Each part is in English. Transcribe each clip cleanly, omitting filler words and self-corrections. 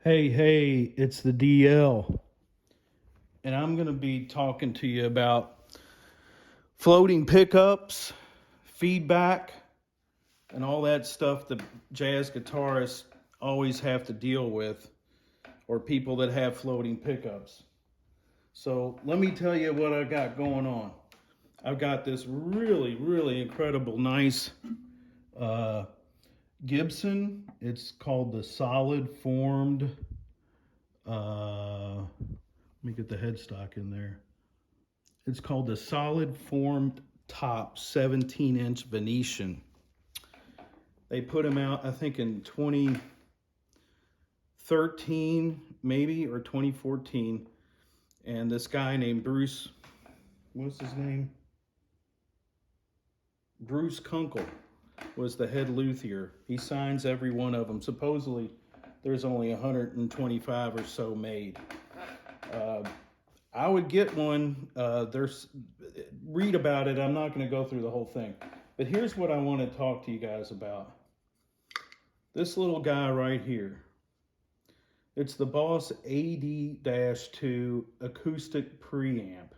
Hey, it's the DL, and I'm going to be talking to you about floating pickups, feedback, and all that stuff that jazz guitarists always have to deal with, or people that have floating pickups. So, let me tell you what I got going on. I've got this really incredible, nice uh, Gibson. It's called the Solid Formed. Let me get the headstock in there. It's called the Solid Formed Top 17-inch Venetian. They put them out, I think, in 2013, maybe, or 2014. And this guy named Bruce, what's his name? Bruce Kunkel was the head luthier. He signs every one of them. Supposedly, there's only 125 or so made. I would get one. Read about it. I'm not going to go through the whole thing. But here's what I want to talk to you guys about. This little guy right here. It's the Boss AD-2 Acoustic Preamp.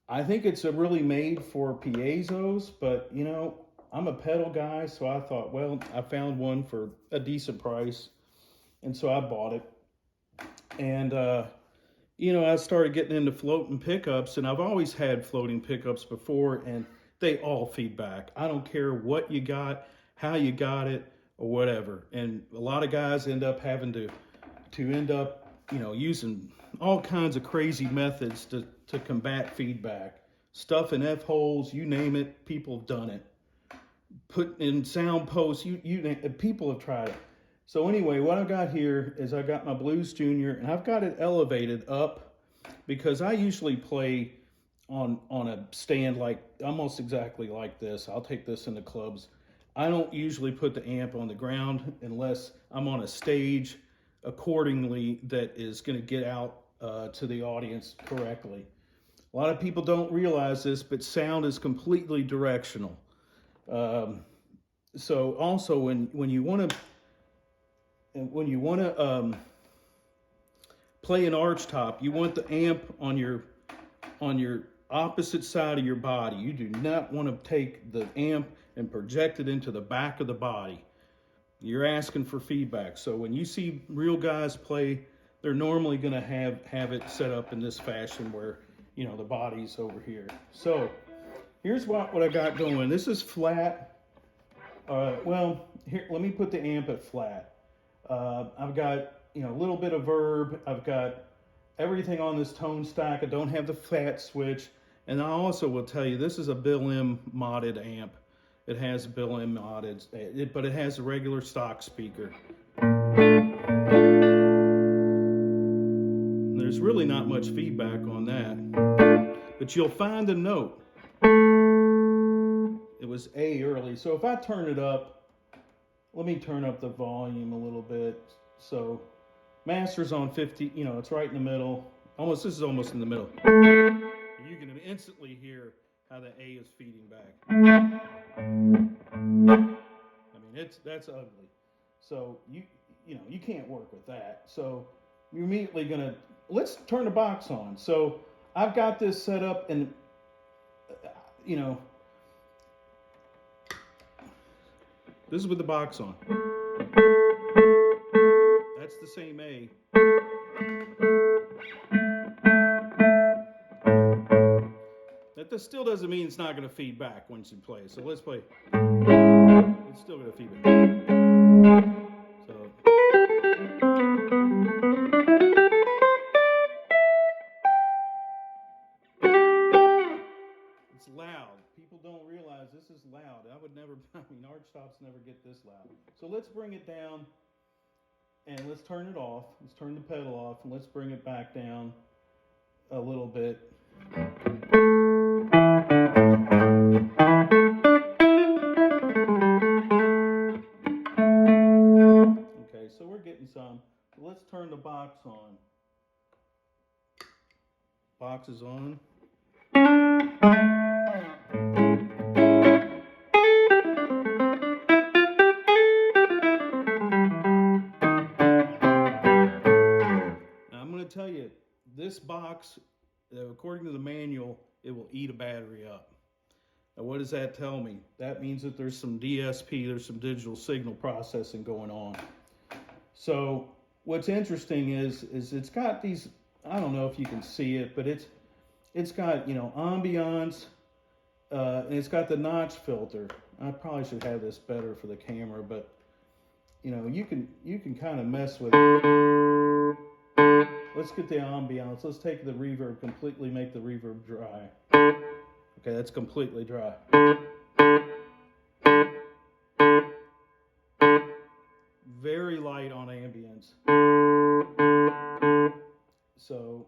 I think it's really made for piezos, but you know, I'm a pedal guy, so I thought, well, I found one for a decent price, and so I bought it. And you know, I started getting into floating pickups, and I've always had floating pickups before, and they all feedback. I don't care what you got, how you got it, or whatever. And a lot of guys end up having to end up, you know, using all kinds of crazy methods to combat feedback. Stuff in F holes, you name it, people have done it. Put in sound posts, people have tried it. So anyway, what I've got here is I got my Blues Junior, and I've got it elevated up because I usually play on a stand like almost exactly like this. I'll take this into clubs. I don't usually put the amp on the ground unless I'm on a stage accordingly that is going to get out to the audience correctly. A lot of people don't realize this, but sound is completely directional. So also when you want to play an Archtop, you want the amp on your opposite side of your body. You do not want to take the amp and project it into the back of the body. You're asking for feedback. So when you see real guys play, they're normally going to have it set up in this fashion where, you know, the body's over here. So here's what I got going. This is flat. Well, here, let me put the amp at flat. I've got, you know, a little bit of verb. I've got everything on this tone stack. I don't have the fat switch. And I also will tell you, this is a BillM modded amp. It has BillM modded, but it has a regular stock speaker. There's really not much feedback on that. But you'll find a note. It was A early. So if I turn it up, let me turn up the volume a little bit. So master's on 50, you know, it's right in the middle. This is almost in the middle. You can instantly hear how the A is feeding back. I mean, that's ugly. So you know, you can't work with that. So you're immediately gonna, let's turn the box on. So I've got this set up, and you know, this is with the box on. That's the same A. That still doesn't mean it's not going to feed back once you play. So let's play. It's still going to feed back. So. It's loud. People don't realize this is loud. Archtops never get this loud. So let's bring it down and let's turn it off. Let's turn the pedal off and let's bring it back down a little bit. Okay, so we're getting some. Let's turn the box on. Box is on. this box, according to the manual, it will eat a battery up. Now, what does that tell me? That means that there's some DSP, there's some digital signal processing going on. So what's interesting is it's got these, I don't know if you can see it, but it's got, you know, ambiance, and it's got the notch filter. I probably should have this better for the camera, but you know, you can kind of mess with it. Let's get the ambiance. Let's take the reverb completely, make the reverb dry. Okay, that's completely dry. Very light on ambience. So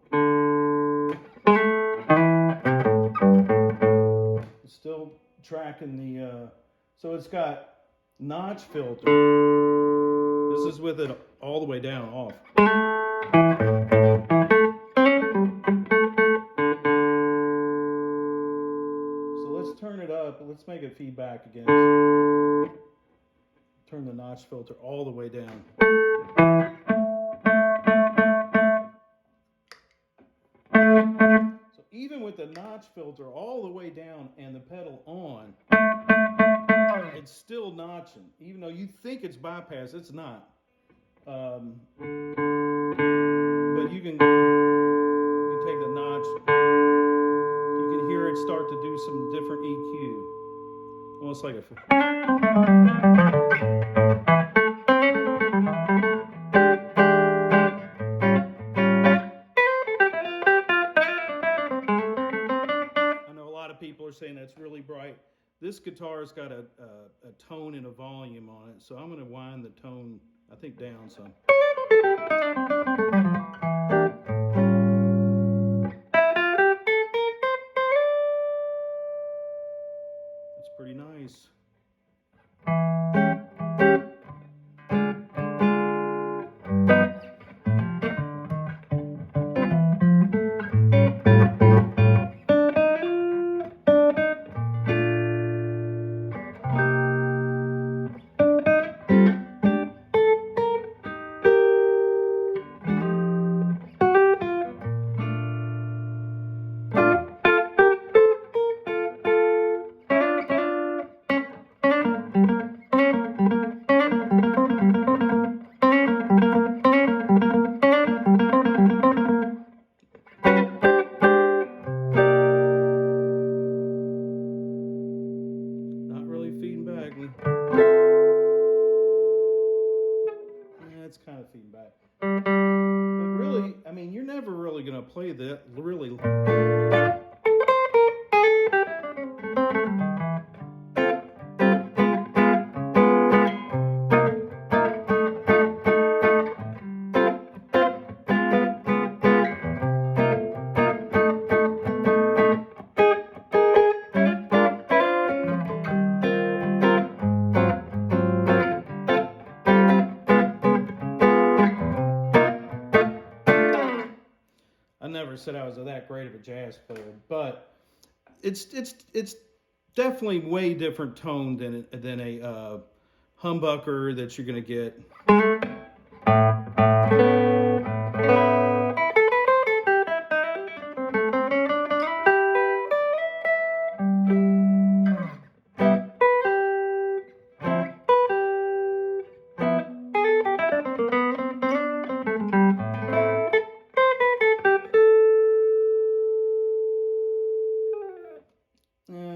it's still tracking the, so it's got notch filter. This is with it all the way down off. So let's turn it up. Let's make it feedback again. Turn the notch filter all the way down. So even with the notch filter all the way down and the pedal on, it's still notching. Even though you think it's bypass, it's not. But you can take the notch. You can hear it start to do some different EQ. Almost like I know a lot of people are saying that's really bright. This guitar's got a tone and a volume on it, so I'm going to wind the tone, I think, down some. That's pretty nice. It's kind of feedback. But really, I mean, you're never really going to play that really. I never said I was that great of a jazz player, but it's definitely way different tone than a humbucker that you're going to get.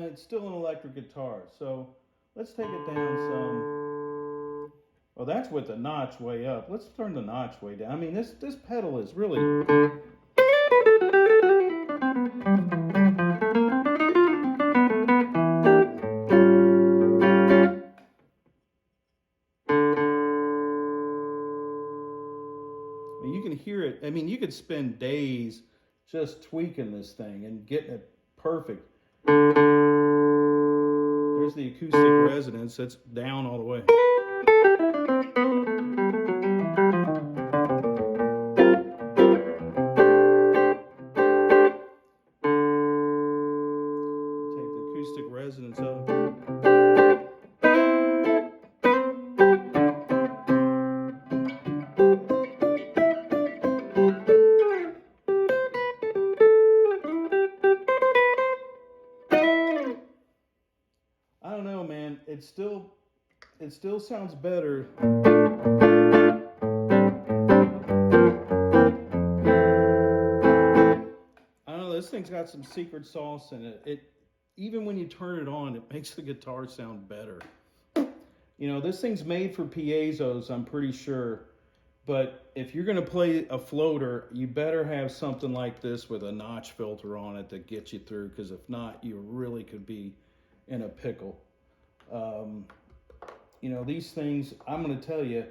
It's still an electric guitar, so let's take it down some. Well, that's with the notch way up. Let's turn the notch way down. I mean, this pedal is really. I mean, you can hear it. I mean, you could spend days just tweaking this thing and getting it perfect. There's the acoustic resonance. That's down all the way. Take the acoustic resonance up. still sounds better. I don't know, this thing's got some secret sauce in it. Even when you turn it on, it makes the guitar sound better. You know, this thing's made for piezo's, I'm pretty sure. But if you're going to play a floater, you better have something like this with a notch filter on it that gets you through, because if not, you really could be in a pickle. You know, these things, I'm going to tell you,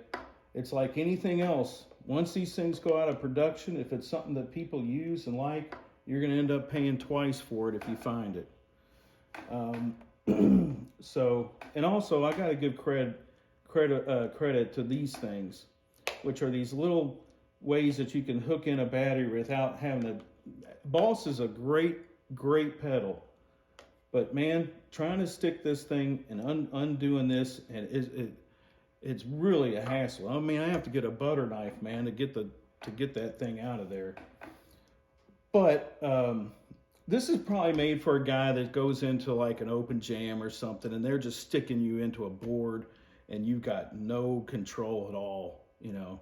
it's like anything else. Once these things go out of production, if it's something that people use and like, you're going to end up paying twice for it if you find it. So, and also, I got to give credit to these things, which are these little ways that you can hook in a battery without having to. Boss is a great pedal, but man, trying to stick this thing and undoing this, and it's really a hassle. I mean, I have to get a butter knife, man, to get that thing out of there. But this is probably made for a guy that goes into like an open jam or something, and they're just sticking you into a board, and you've got no control at all, you know.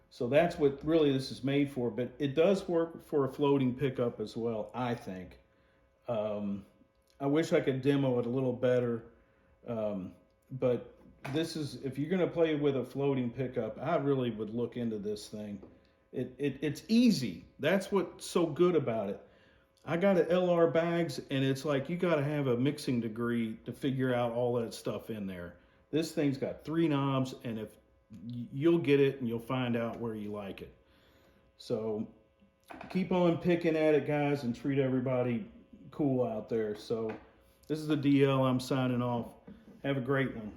So that's what really this is made for, but it does work for a floating pickup as well, I think. I wish I could demo it a little better, but this is, if you're going to play with a floating pickup, I really would look into this thing. It's easy. That's what's so good about it. I got an LR bags, and it's like you got to have a mixing degree to figure out all that stuff in there. This thing's got 3 knobs, and if you'll get it and you'll find out where you like it. So keep on picking at it, guys, and treat everybody cool out there. So this is the DL. I'm signing off. Have a great one.